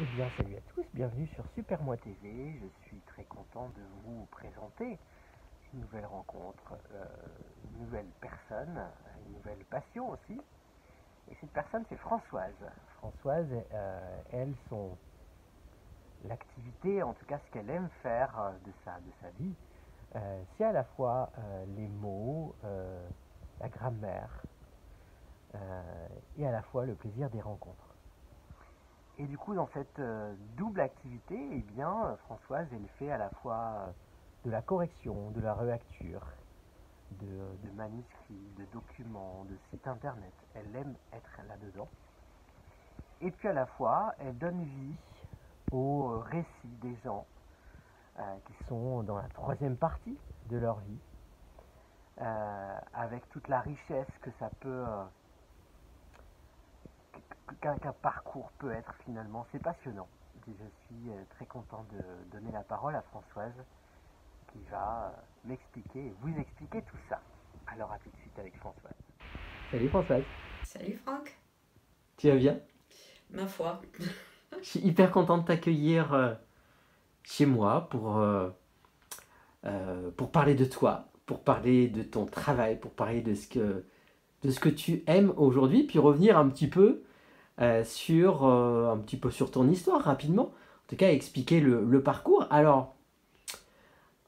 Eh bien, salut à tous, bienvenue sur Super Moi TV. Je suis très content de vous présenter une nouvelle rencontre, une nouvelle personne, une nouvelle passion aussi. Et cette personne, c'est Françoise. Françoise, elle, l'activité, en tout cas ce qu'elle aime faire de sa vie, c'est à la fois les mots, la grammaire, et à la fois le plaisir des rencontres. Et du coup, dans cette double activité, eh bien, Françoise, elle fait à la fois de la correction, de la relecture, de manuscrits, de documents, de sites internet. Elle aime être là-dedans. Et puis à la fois, elle donne vie aux récits des gens qui sont dans la troisième partie de leur vie, avec toute la richesse que ça peut, qu'un parcours peut être finalement. C'est passionnant. Et je suis très content de donner la parole à Françoise qui va m'expliquer et vous expliquer tout ça. Alors à tout de suite avec Françoise. Salut Françoise, Salut Franck, tu vas bien? ma foi. Je suis hyper content de t'accueillir chez moi pour parler de toi, pour parler de ton travail, pour parler de ce que tu aimes aujourd'hui, puis revenir un petit peu sur ton histoire rapidement. En tout cas, expliquer le parcours. Alors,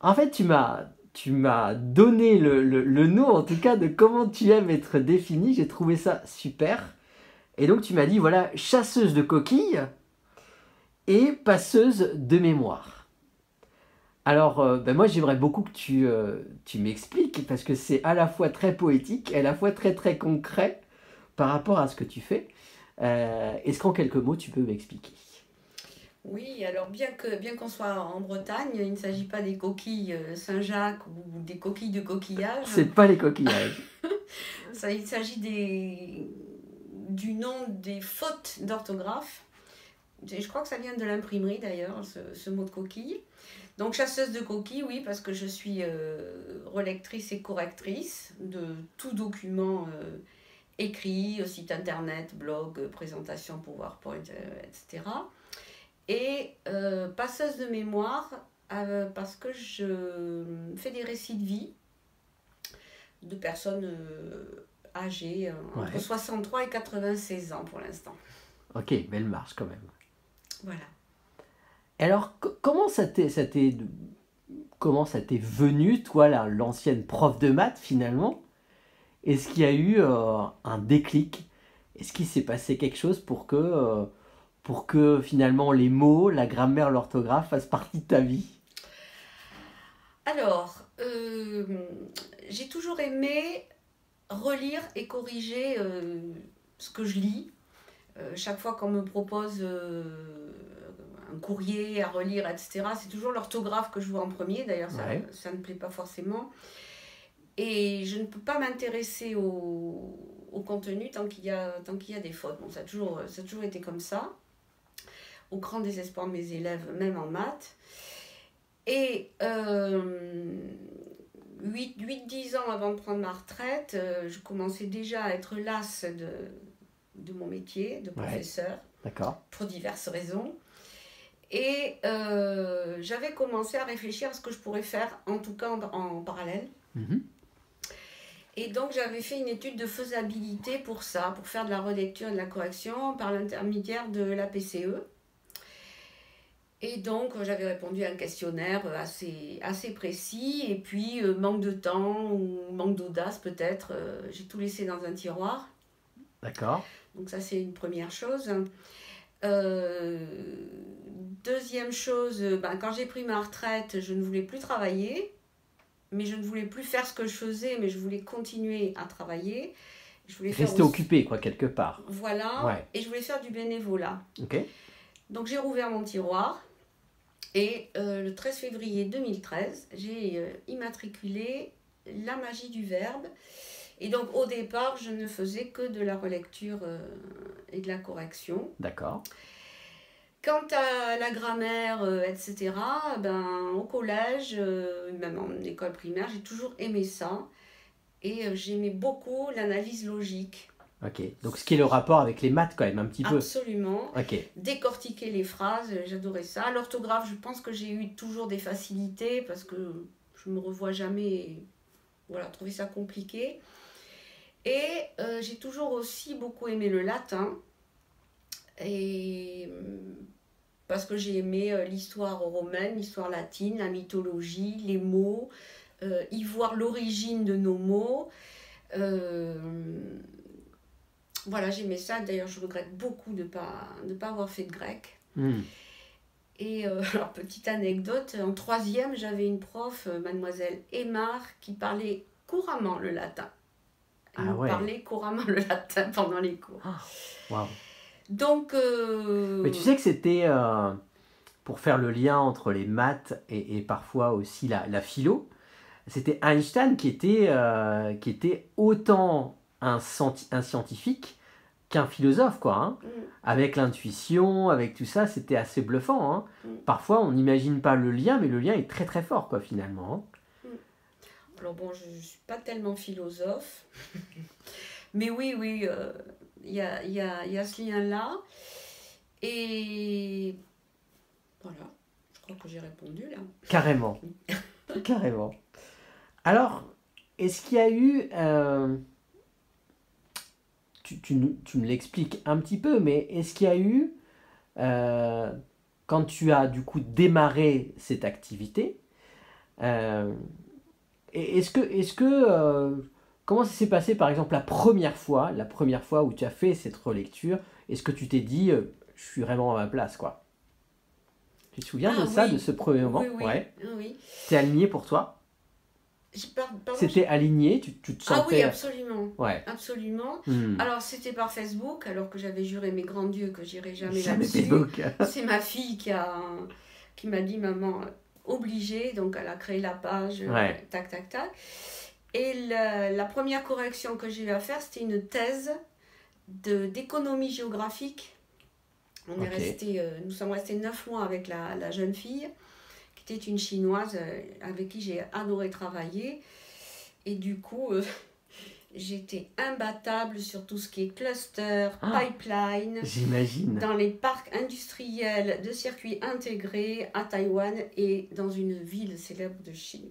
en fait, tu m'as donné le nom, en tout cas, de comment tu aimes être définie. J'ai trouvé ça super. Et donc, tu m'as dit, voilà, chasseuse de coquilles et passeuse de mémoire. Alors, ben moi, j'aimerais beaucoup que tu m'expliques, parce que c'est à la fois très poétique, à la fois très, très concret par rapport à ce que tu fais. Est-ce qu'en quelques mots, tu peux m'expliquer? Oui, alors bien qu'on soit en Bretagne, il ne s'agit pas des coquilles Saint-Jacques ou des coquilles de coquillage. C'est pas les coquillages. Il s'agit du nom des fautes d'orthographe. Je crois que ça vient de l'imprimerie d'ailleurs, ce mot de coquille. Donc chasseuse de coquilles, oui, parce que je suis relectrice et correctrice de tout document écrit, site internet, blog, présentation, PowerPoint, etc. Et passeuse de mémoire, parce que je fais des récits de vie de personnes âgées entre Ouais. 63 et 96 ans pour l'instant. Ok, belle marche quand même. Voilà. Alors, comment ça t'est venu, toi, l'ancienne prof de maths, finalement? Est-ce qu'il y a eu un déclic? Est-ce qu'il s'est passé quelque chose pour que finalement les mots, la grammaire, l'orthographe fassent partie de ta vie? Alors, j'ai toujours aimé relire et corriger ce que je lis. Chaque fois qu'on me propose un courrier à relire, etc., c'est toujours l'orthographe que je vois en premier. D'ailleurs, Ouais. ça ne plaît pas forcément. Et je ne peux pas m'intéresser au contenu tant qu'il y a des fautes. Bon, ça a toujours été comme ça, au grand désespoir de mes élèves, même en maths. Et 8-10 ans avant de prendre ma retraite, je commençais déjà à être lasse de mon métier de Ouais, professeur, d'accord. pour diverses raisons. Et j'avais commencé à réfléchir à ce que je pourrais faire, en tout cas en parallèle. Mhm. Et donc j'avais fait une étude de faisabilité pour ça, pour faire de la relecture et de la correction par l'intermédiaire de la PCE. Et donc j'avais répondu à un questionnaire assez précis, et puis manque de temps ou manque d'audace peut-être, j'ai tout laissé dans un tiroir. D'accord. Donc ça c'est une première chose. Euh, Deuxième chose, quand j'ai pris ma retraite, je ne voulais plus travailler, mais je ne voulais plus faire ce que je faisais, mais je voulais continuer à travailler. Je voulais faire Rester aussi, occupé, quoi, quelque part. voilà, Ouais. et je voulais faire du bénévolat. Ok. Donc j'ai rouvert mon tiroir, et le 13 février 2013, j'ai immatriculé la magie du verbe. Et donc au départ, je ne faisais que de la relecture et de la correction. D'accord. Quant à la grammaire, etc., au collège, même en école primaire, j'ai toujours aimé ça. Et j'aimais beaucoup l'analyse logique. Ok. Donc ce qui est le rapport avec les maths quand même, un petit peu. Absolument. Ok. Décortiquer les phrases, j'adorais ça. L'orthographe, je pense que j'ai eu toujours des facilités parce que je me revois jamais. Et voilà, trouver ça compliqué. Et j'ai toujours aussi beaucoup aimé le latin. Et parce que j'ai aimé l'histoire romaine, l'histoire latine, la mythologie, les mots, y voir l'origine de nos mots. Voilà, j'aimais ça. D'ailleurs, je regrette beaucoup de ne pas avoir fait de grec. Et alors, petite anecdote, en troisième, j'avais une prof, mademoiselle Aymar, qui parlait couramment le latin. Elle nous parlait couramment le latin pendant les cours. Wow. Donc... Mais tu sais que c'était, pour faire le lien entre les maths et parfois aussi la philo, c'était Einstein qui était autant un scientifique qu'un philosophe, quoi. Hein. Avec l'intuition, avec tout ça, c'était assez bluffant. Hein. Parfois, on n'imagine pas le lien, mais le lien est très très fort, quoi, finalement. Hein. Alors bon, je ne suis pas tellement philosophe, mais oui, il y a ce lien-là. Et voilà, je crois que j'ai répondu là. Carrément. Carrément. Alors, est-ce qu'il y a eu... Tu me l'expliques un petit peu, mais est-ce qu'il y a eu, quand tu as du coup démarré cette activité, comment ça s'est passé par exemple la première fois où tu as fait cette relecture, est-ce que tu t'es dit, je suis vraiment à ma place, quoi? Tu te souviens de ça, de ce premier moment? Oui. C'était aligné pour toi? C'était aligné, tu te sentais... Ah oui, absolument. Ouais. Absolument. Alors, c'était par Facebook, alors que j'avais juré mes grands dieux que j'irais jamais là-dessus. Facebook. C'est ma fille qui m'a dit, maman, obligée, donc elle a créé la page, tac, tac, tac. Et la première correction que j'ai eu à faire, c'était une thèse d'économie géographique. Nous sommes restés 9 mois avec la jeune fille, qui était une chinoise avec qui j'ai adoré travailler. Et du coup, j'étais imbattable sur tout ce qui est cluster, pipeline. J'imagine. Dans les parcs industriels de circuits intégrés à Taïwan et dans une ville célèbre de Chine.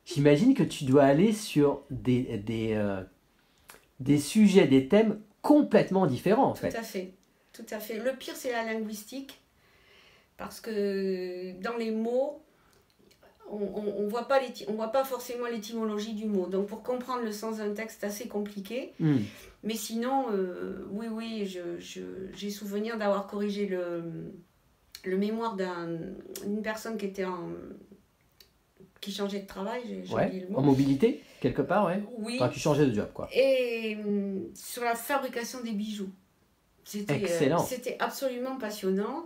J'imagine que tu dois aller sur des sujets, des thèmes complètement différents, en fait. Tout à fait. Le pire, c'est la linguistique. Parce que dans les mots, on voit pas forcément l'étymologie du mot. Donc pour comprendre le sens d'un texte, c'est assez compliqué. Mais sinon, oui, j'ai souvenir d'avoir corrigé le mémoire d'une personne qui changeait de travail. J'ai oublié le mot. En mobilité, quelque part, ouais. Oui. Enfin, qui changeait de job, quoi. Et sur la fabrication des bijoux. Excellent. C'était absolument passionnant.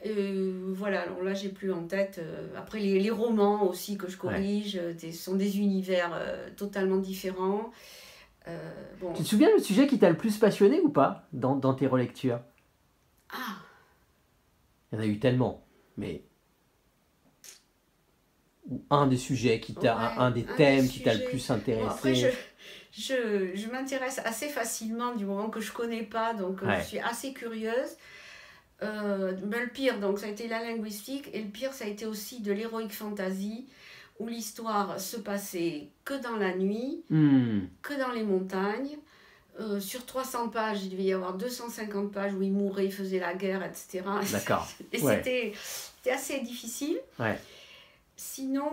Voilà, alors là j'ai plus en tête. Après les romans aussi que je corrige, sont des univers totalement différents. Bon. Tu te souviens le sujet qui t'a le plus passionné ou pas dans tes relectures? Il y en a eu tellement, mais un des sujets qui t'a, un des thèmes qui t'a le plus intéressé. Bon, après, je m'intéresse assez facilement du moment que je connais pas, donc je suis assez curieuse. Le pire, donc ça a été la linguistique, et le pire, ça a été aussi de l'heroic fantasy, où l'histoire se passait que dans la nuit, que dans les montagnes. Sur 300 pages, il devait y avoir 250 pages où il mourait, il faisait la guerre, etc. D'accord. Et c'était assez difficile. Sinon,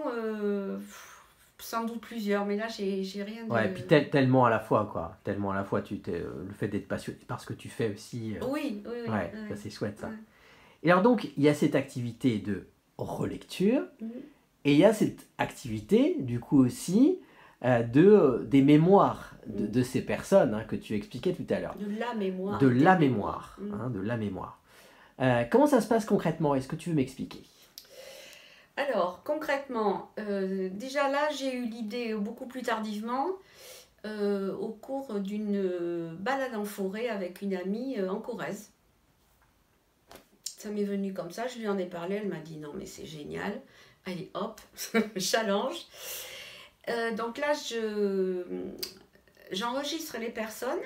sans doute plusieurs, mais là, j'ai rien de... et puis tellement à la fois, quoi. Tellement à la fois, le fait d'être passionné par ce que tu fais aussi... Oui. Ça, c'est chouette, ça. Et alors donc, il y a cette activité de relecture, et il y a cette activité, du coup aussi, des mémoires de ces personnes que tu expliquais tout à l'heure. De la mémoire. De la mémoire. Comment ça se passe concrètement? Est-ce que tu veux m'expliquer? Alors, concrètement, déjà là, j'ai eu l'idée beaucoup plus tardivement, au cours d'une balade en forêt avec une amie en Corrèze. Ça m'est venu comme ça, je lui en ai parlé, elle m'a dit non mais c'est génial, allez hop, challenge. Donc là, j'enregistre les personnes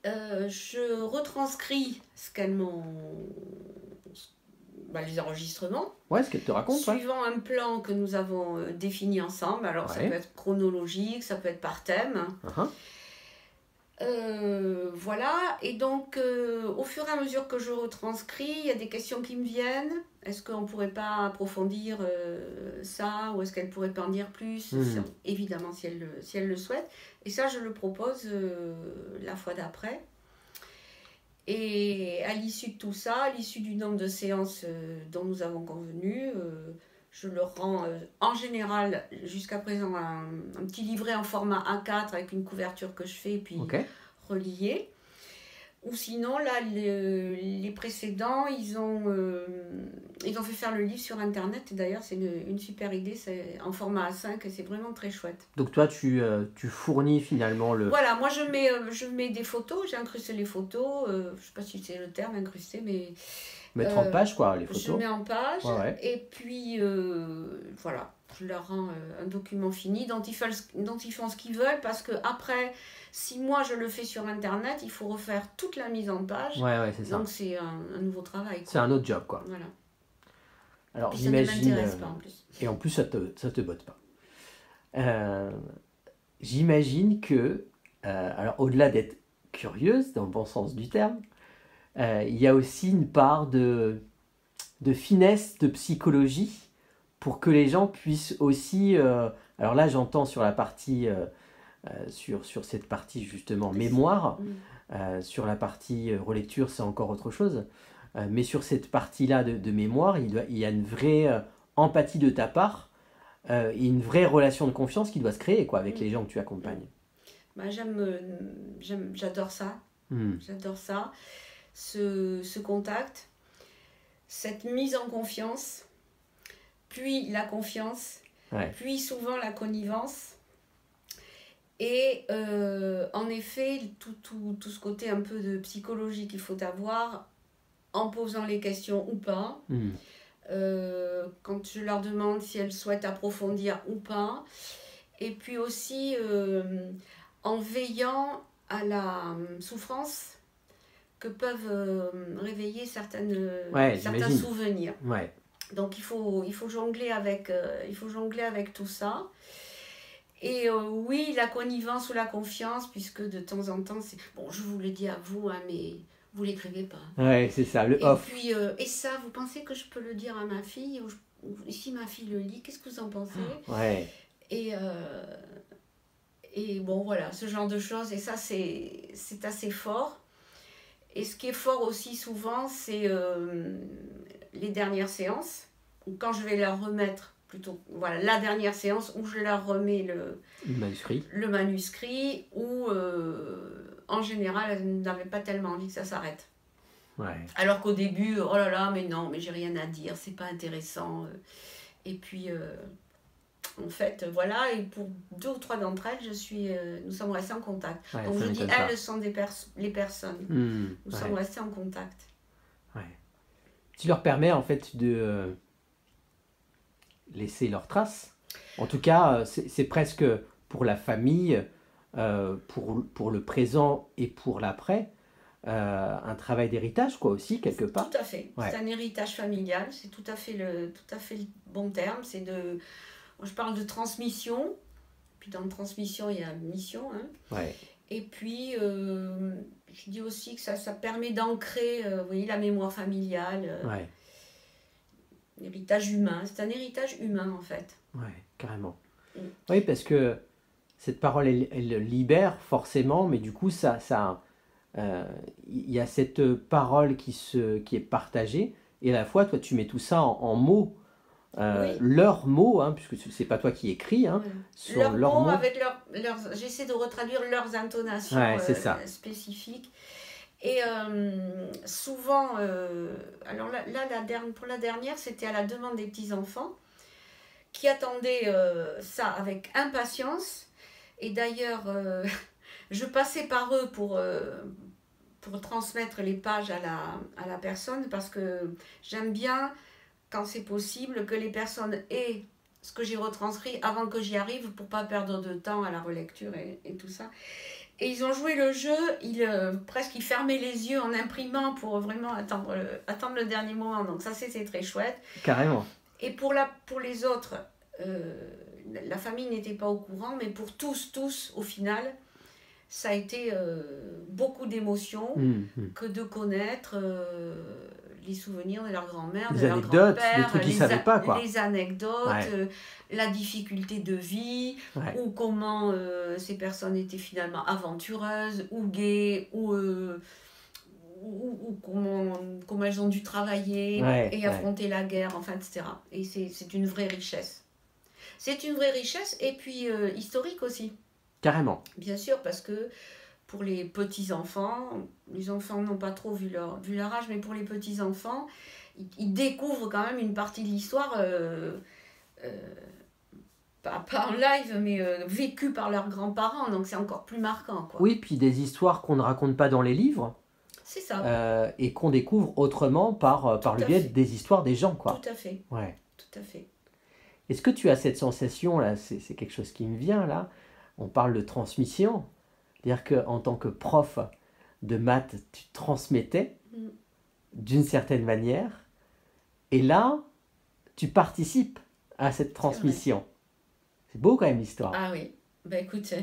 Je retranscris ce qu'elles m'ont... les enregistrements. Ouais, ce qu'elles te racontent. Suivant un plan que nous avons défini ensemble. Alors, ça peut être chronologique, ça peut être par thème. Voilà, et donc au fur et à mesure que je retranscris, il y a des questions qui me viennent. Est-ce qu'on ne pourrait pas approfondir ça, ou est-ce qu'elle pourrait pas en dire plus? Évidemment, si elle le souhaite. Et ça, je le propose la fois d'après. Et à l'issue de tout ça, à l'issue du nombre de séances dont nous avons convenu, je leur rends en général, jusqu'à présent, un petit livret en format A4 avec une couverture que je fais et puis relié. Ou sinon, là, les précédents, ils ont fait faire le livre sur Internet. Et d'ailleurs, c'est une super idée, c'est en format A5 et c'est vraiment très chouette. Donc toi, tu fournis finalement le... Voilà, moi je mets des photos, j'ai incrusté les photos, je ne sais pas si c'est le terme incrusté, mais... Mettre en page, quoi, les photos. Je mets en page, et puis voilà, je leur rends un document fini dont ils font ce qu'ils veulent, parce que après, si moi je le fais sur Internet, il faut refaire toute la mise en page. Ouais, c'est ça. Donc c'est un nouveau travail. C'est un autre job, quoi. Voilà. Alors puis j'imagine... ça ne m'intéresse pas en plus. Et en plus, ça te botte pas. J'imagine que, alors au-delà d'être curieuse, dans le bon sens du terme, il y a aussi une part de finesse, de psychologie, pour que les gens puissent aussi... alors là, j'entends sur la partie... sur cette partie justement mémoire, sur la partie relecture, c'est encore autre chose, mais sur cette partie-là de mémoire, il y a une vraie empathie de ta part, et une vraie relation de confiance qui doit se créer, quoi, avec les gens que tu accompagnes. J'adore ça. J'adore ça. Ce contact, cette mise en confiance, puis la confiance, puis souvent la connivence. Et en effet, tout ce côté un peu de psychologie qu'il faut avoir en posant les questions ou pas. Quand je leur demande si elles souhaitent approfondir ou pas. Et puis aussi en veillant à la souffrance que peuvent réveiller certains souvenirs. Donc il faut jongler avec tout ça. Et oui, la connivence ou la confiance, puisque de temps en temps, c'est... Bon, je vous le dis à vous, hein, mais vous ne l'écrivez pas. Ouais, c'est ça, le off. Et puis, et ça, vous pensez que je peux le dire à ma fille, ou si ma fille le lit, qu'est-ce que vous en pensez? Et bon, voilà, ce genre de choses. Et ça, c'est assez fort. Et ce qui est fort aussi souvent, c'est les dernières séances, ou quand je vais leur remettre... Plutôt, voilà, la dernière séance où je leur remets le manuscrit où, en général, elles n'avaient pas tellement envie que ça s'arrête. Alors qu'au début, oh là là, mais non, mais j'ai rien à dire, c'est pas intéressant. Et puis, en fait, voilà, et pour 2 ou 3 d'entre elles, nous sommes restés en contact. Donc je dis, elles sont les personnes. Nous sommes restés en contact. Tu leur permets, en fait, de... laisser leurs traces. En tout cas, c'est presque pour la famille, pour le présent et pour l'après, un travail d'héritage, quoi, aussi, quelque part. Tout à fait. C'est un héritage familial, c'est tout à fait le bon terme. Je parle de transmission, puis dans transmission, il y a mission. Hein. Et puis, je dis aussi que ça permet d'ancrer, vous voyez, la mémoire familiale. L'héritage humain, c'est un héritage humain en fait. Carrément. Oui, parce que cette parole, elle libère forcément, mais du coup, il y a cette parole qui est partagée, et à la fois, toi, tu mets tout ça en mots, leurs mots, hein, puisque c'est pas toi qui écris, hein, sur leurs mots. Avec j'essaie de retraduire leurs intonations spécifiques. Et souvent, alors là pour la dernière, c'était à la demande des petits-enfants qui attendaient ça avec impatience. Et d'ailleurs, je passais par eux pour transmettre les pages à la personne, parce que j'aime bien, quand c'est possible, que les personnes aient ce que j'ai retranscrit avant que j'y arrive, pour ne pas perdre de temps à la relecture et tout ça. Et ils ont joué le jeu, presque ils fermaient les yeux en imprimant pour vraiment attendre le dernier moment. Donc ça, c'était très chouette. Carrément. Et pour les autres, la famille n'était pas au courant, mais pour tous, au final, ça a été beaucoup d'émotions que de connaître les souvenirs de leur grand-mère, de leur grand-père, les trucs qu'ils savaient pas, quoi. Les anecdotes, la difficulté de vie, ou comment ces personnes étaient finalement aventureuses, ou gays, ou comment elles ont dû travailler et affronter la guerre, enfin, etc. Et c'est une vraie richesse. C'est une vraie richesse, et puis historique aussi. Carrément. Bien sûr, parce que pour les petits-enfants, les enfants n'ont pas trop vu leur âge, mais pour les petits-enfants, ils découvrent quand même une partie de l'histoire, pas en live, mais vécue par leurs grands-parents, donc c'est encore plus marquant, quoi. Oui, puis des histoires qu'on ne raconte pas dans les livres. C'est ça. Et qu'on découvre autrement par le biais des histoires des gens, quoi. Tout à fait. Ouais. Tout à fait. Est-ce que tu as cette sensation, là, c'est quelque chose qui me vient, là, on parle de transmission, c'est-à-dire qu'en tant que prof de maths, tu transmettais d'une certaine manière, et là, tu participes à cette transmission. C'est beau quand même l'histoire. Ah oui, bah écoute,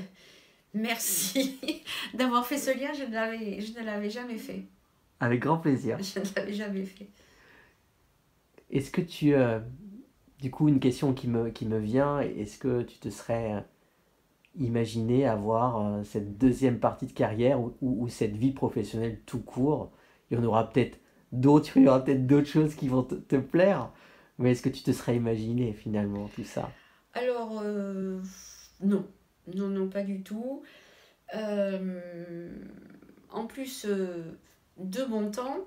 merci d'avoir fait ce lien, je ne l'avais jamais fait. Avec grand plaisir. Je ne l'avais jamais fait. Est-ce que tu... du coup, une question qui me vient, est-ce que tu te serais imaginé avoir cette deuxième partie de carrière ou cette vie professionnelle tout court? Il y en aura peut-être d'autres, il y aura peut-être d'autres choses qui vont te plaire, mais est-ce que tu te serais imaginé finalement tout ça? Alors, non. Non, pas du tout. En plus, de mon temps,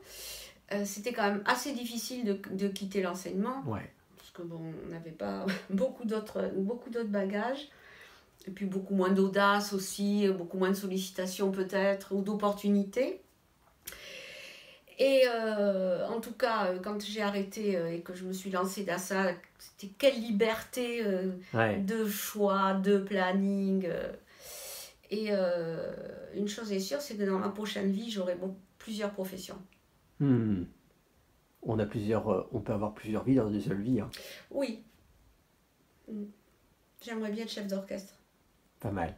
c'était quand même assez difficile de quitter l'enseignement. Ouais. Parce que bon, on n'avait pas beaucoup d'autres bagages. Et puis beaucoup moins d'audace aussi, beaucoup moins de sollicitations peut-être, ou d'opportunités. Et en tout cas, quand j'ai arrêté et que je me suis lancée dans ça, c'était quelle liberté de choix, de planning. Et une chose est sûre, c'est que dans ma prochaine vie, j'aurai plusieurs professions. On peut avoir plusieurs vies dans une seule vie. Hein. Oui. J'aimerais bien être chef d'orchestre. Pas mal.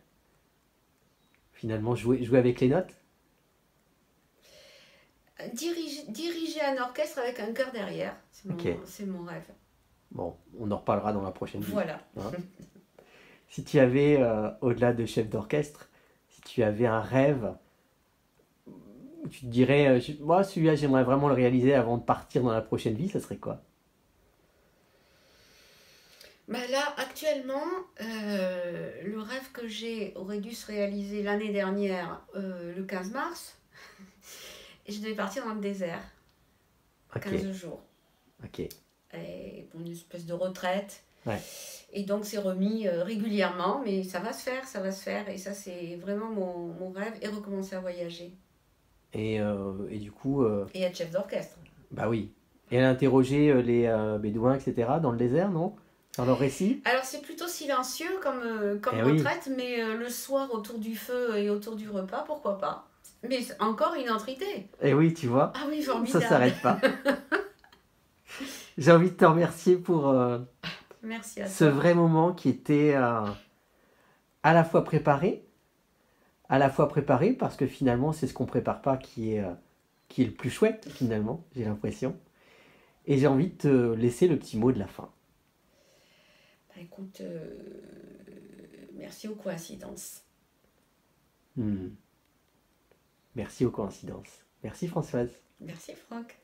Finalement, jouer avec les notes? Diriger un orchestre avec un chœur derrière, c'est mon rêve. Bon, on en reparlera dans la prochaine vidéo. Voilà. Hein. Si tu avais, au-delà de chef d'orchestre, si tu avais un rêve, tu te dirais, moi celui-là j'aimerais vraiment le réaliser avant de partir dans la prochaine vie, ça serait quoi? Bah là, actuellement, le rêve que j'ai aurait dû se réaliser l'année dernière, le 15 mars. Et je devais partir dans le désert. 15 jours. Ok. Et pour une espèce de retraite. Ouais. Et donc, c'est remis régulièrement, mais ça va se faire. Et ça, c'est vraiment mon rêve. Et recommencer à voyager. Et du coup... Et être chef d'orchestre. Bah oui. Et interroger les bédouins, etc. dans le désert, non? Dans leur récit? Alors, c'est plutôt silencieux comme retraite, mais le soir, autour du feu et autour du repas, pourquoi pas? Mais encore une autre idée. Et oui, tu vois. Ah oui, formidable. Ça s'arrête pas. J'ai envie de te remercier pour Merci à toi. Ce vrai moment qui était à la fois préparé parce que finalement c'est ce qu'on prépare pas qui est le plus chouette finalement, j'ai l'impression. Et j'ai envie de te laisser le petit mot de la fin. Bah, écoute, merci aux coïncidences. Merci aux coïncidences. Merci Françoise. Merci Franck.